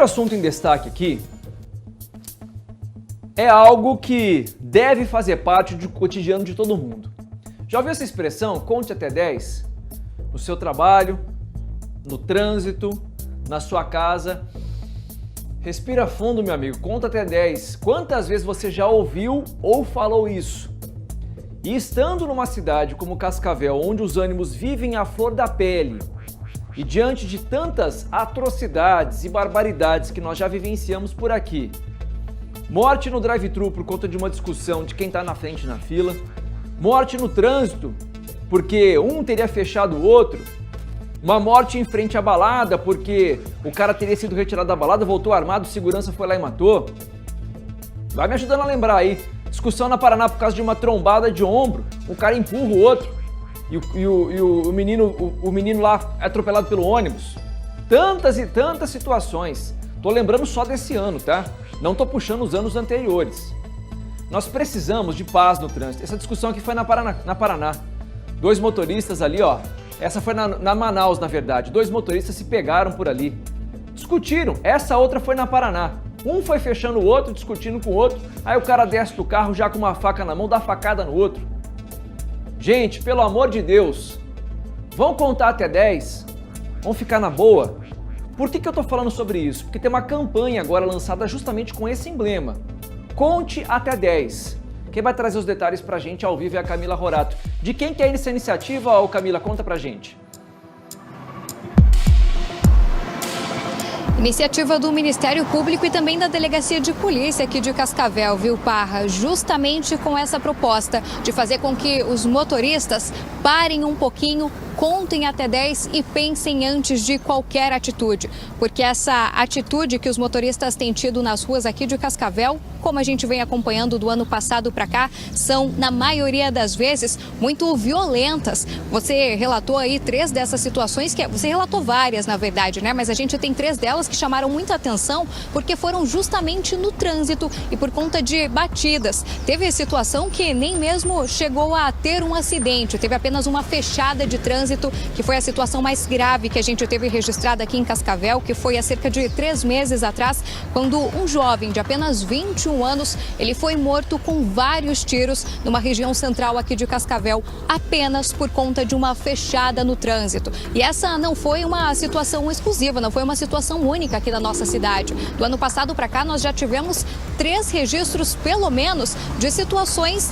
primeiro assunto em destaque aqui é algo que deve fazer parte do cotidiano de todo mundo. Já ouviu essa expressão? Conte até 10? No seu trabalho, no trânsito, na sua casa. Respira fundo, meu amigo, conta até 10. Quantas vezes você já ouviu ou falou isso? E estando numa cidade como Cascavel, onde os ânimos vivem à flor da pele, e diante de tantas atrocidades e barbaridades que nós já vivenciamos por aqui, morte no drive-thru por conta de uma discussão de quem está na frente na fila, morte no trânsito porque um teria fechado o outro, uma morte em frente à balada porque o cara teria sido retirado da balada, voltou armado, segurança foi lá e matou. Vai me ajudando a lembrar aí. Discussão na Paraná por causa de uma trombada de ombro, um cara empurra o outro e o menino lá é atropelado pelo ônibus. Tantas e tantas situações. Tô lembrando só desse ano, tá? Não tô puxando os anos anteriores. Nós precisamos de paz no trânsito. Essa discussão aqui foi na Paraná. Dois motoristas ali, ó. Essa foi na Manaus, na verdade. Dois motoristas se pegaram por ali. Discutiram. Essa outra foi na Paraná. Um foi fechando o outro, discutindo com o outro. Aí o cara desce do carro já com uma faca na mão, dá facada no outro. Gente, pelo amor de Deus, vão contar até 10? Vão ficar na boa? Por que eu tô falando sobre isso? Porque tem uma campanha agora lançada justamente com esse emblema. Conte até 10. Quem vai trazer os detalhes pra gente ao vivo é a Camila Rorato. De quem que é essa iniciativa, ô Camila? Conta pra gente. Iniciativa do Ministério Público e também da Delegacia de Polícia aqui de Cascavel, viu, Parra? Justamente com essa proposta de fazer com que os motoristas parem um pouquinho, contem até 10 e pensem antes de qualquer atitude. Porque essa atitude que os motoristas têm tido nas ruas aqui de Cascavel, como a gente vem acompanhando do ano passado para cá, são, na maioria das vezes, muito violentas. Você relatou aí 3 dessas situações, você relatou várias, na verdade, né? Mas a gente tem 3 delas que chamaram muita atenção porque foram justamente no trânsito e por conta de batidas. Teve situação que nem mesmo chegou a ter um acidente, teve apenas uma fechada de trânsito, que foi a situação mais grave que a gente teve registrada aqui em Cascavel, que foi há cerca de 3 meses atrás, quando um jovem de apenas 21 anos, ele foi morto com vários tiros numa região central aqui de Cascavel, apenas por conta de uma fechada no trânsito. E essa não foi uma situação exclusiva, não foi uma situação única aqui da nossa cidade. Do ano passado para cá, nós já tivemos 3 registros, pelo menos, de situações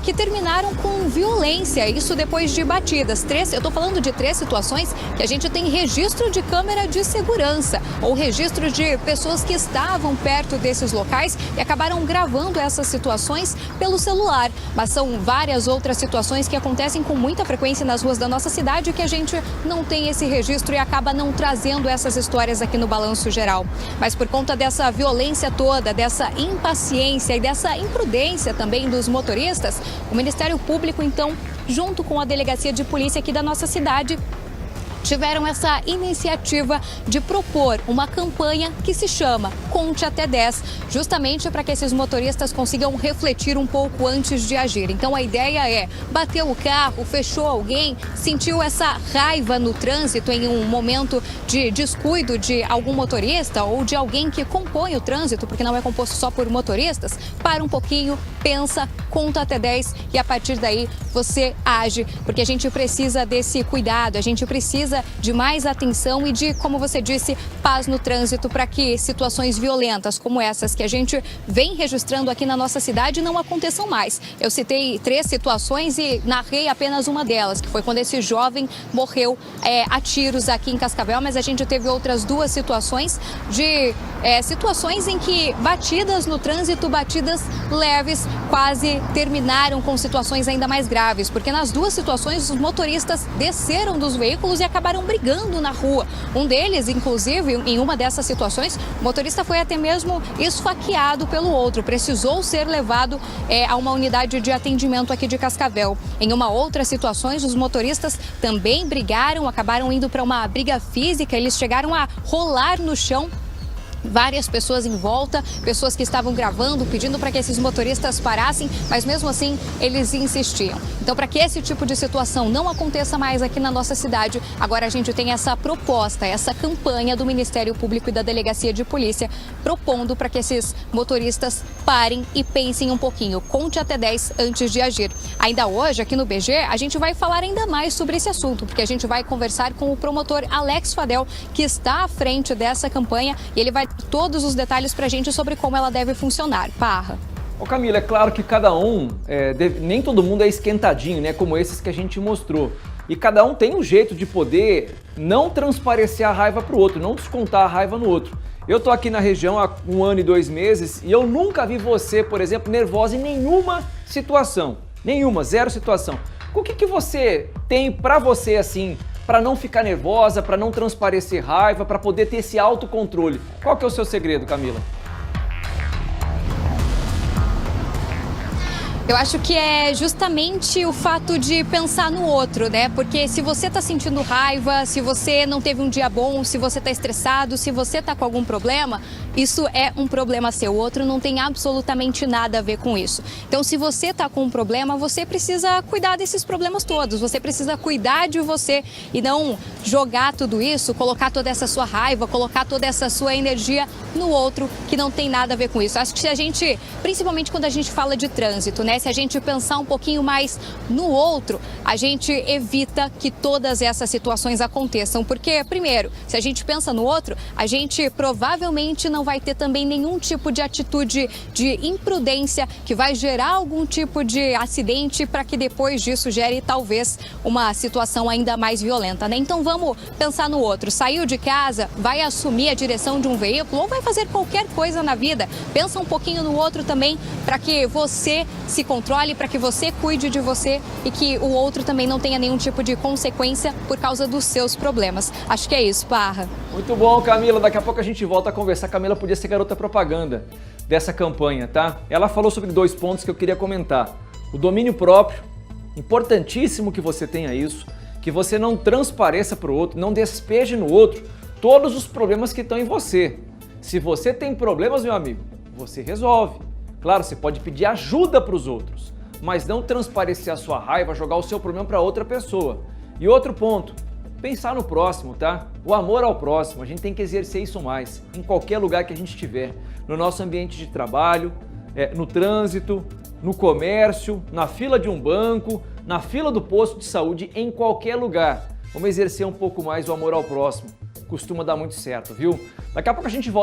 que terminaram com violência, isso depois de batidas. Eu estou falando de 3 situações que a gente tem registro de câmera de segurança ou registro de pessoas que estavam perto desses locais e acabaram gravando essas situações pelo celular. Mas são várias outras situações que acontecem com muita frequência nas ruas da nossa cidade que a gente não tem esse registro e acaba não trazendo essas histórias aqui no balanço geral. Mas por conta dessa violência toda, dessa impaciência e dessa imprudência também dos motoristas, o Ministério Público, então, junto com a Delegacia de Polícia aqui da nossa cidade, tiveram essa iniciativa de propor uma campanha que se chama Conte até 10, justamente para que esses motoristas consigam refletir um pouco antes de agir. Então a ideia é: bateu o carro, fechou alguém, sentiu essa raiva no trânsito em um momento de descuido de algum motorista ou de alguém que compõe o trânsito, porque não é composto só por motoristas, para um pouquinho, pensa, conta até 10 e a partir daí você age, porque a gente precisa desse cuidado, a gente precisa de mais atenção e de, como você disse, paz no trânsito para que situações violentas como essas que a gente vem registrando aqui na nossa cidade não aconteçam mais. Eu citei 3 situações e narrei apenas uma delas, que foi quando esse jovem morreu a tiros aqui em Cascavel, mas a gente teve outras 2 situações situações em que batidas no trânsito, batidas leves, quase terminaram com situações ainda mais graves, porque nas 2 situações os motoristas desceram dos veículos e acabaram brigando na rua. Um deles, inclusive, em uma dessas situações, o motorista foi até mesmo esfaqueado pelo outro, precisou ser levado a uma unidade de atendimento aqui de Cascavel. Em uma outra situação, os motoristas também brigaram, acabaram indo para uma briga física, eles chegaram a rolar no chão várias pessoas em volta, pessoas que estavam gravando, pedindo para que esses motoristas parassem, mas mesmo assim eles insistiam. Então, para que esse tipo de situação não aconteça mais aqui na nossa cidade, agora a gente tem essa proposta, essa campanha do Ministério Público e da Delegacia de Polícia propondo para que esses motoristas parem e pensem um pouquinho, conte até 10 antes de agir. Ainda hoje, aqui no BG, a gente vai falar ainda mais sobre esse assunto, porque a gente vai conversar com o promotor Alex Fadel, que está à frente dessa campanha, e ele vai dar todos os detalhes para a gente sobre como ela deve funcionar. Parra. Ô Camila, é claro que cada um, nem todo mundo é esquentadinho, né, como esses que a gente mostrou. E cada um tem um jeito de poder não transparecer a raiva para o outro, não descontar a raiva no outro. Eu tô aqui na região há 1 ano e 2 meses e eu nunca vi você, por exemplo, nervosa em nenhuma situação. Nenhuma, zero situação. O que você tem para você assim, para não ficar nervosa, para não transparecer raiva, para poder ter esse autocontrole? Qual que é o seu segredo, Camila? Eu acho que é justamente o fato de pensar no outro, né? Porque se você tá sentindo raiva, se você não teve um dia bom, se você tá estressado, se você tá com algum problema, isso é um problema seu. O outro não tem absolutamente nada a ver com isso. Então, se você tá com um problema, você precisa cuidar desses problemas todos. Você precisa cuidar de você e não jogar tudo isso, colocar toda essa sua raiva, colocar toda essa sua energia no outro que não tem nada a ver com isso. Acho que se a gente, principalmente quando a gente fala de trânsito, né? Se a gente pensar um pouquinho mais no outro, a gente evita que todas essas situações aconteçam. Porque, primeiro, se a gente pensa no outro, a gente provavelmente não vai ter também nenhum tipo de atitude de imprudência que vai gerar algum tipo de acidente para que depois disso gere talvez uma situação ainda mais violenta, né? Então vamos pensar no outro. Saiu de casa, vai assumir a direção de um veículo ou vai fazer qualquer coisa na vida. Pensa um pouquinho no outro também para que você se controle, para que você cuide de você e que o outro também não tenha nenhum tipo de consequência por causa dos seus problemas. Acho que é isso, Parra. Muito bom, Camila. Daqui a pouco a gente volta a conversar. Camila podia ser garota propaganda dessa campanha, tá? Ela falou sobre 2 pontos que eu queria comentar. O domínio próprio, importantíssimo que você tenha isso, que você não transpareça para o outro, não despeje no outro todos os problemas que estão em você. Se você tem problemas, meu amigo, você resolve. Claro, você pode pedir ajuda para os outros, mas não transparecer a sua raiva, jogar o seu problema para outra pessoa. E outro ponto, pensar no próximo, tá? O amor ao próximo, a gente tem que exercer isso mais, em qualquer lugar que a gente estiver, no nosso ambiente de trabalho, no trânsito, no comércio, na fila de um banco, na fila do posto de saúde, em qualquer lugar. Vamos exercer um pouco mais o amor ao próximo, costuma dar muito certo, viu? Daqui a pouco a gente volta.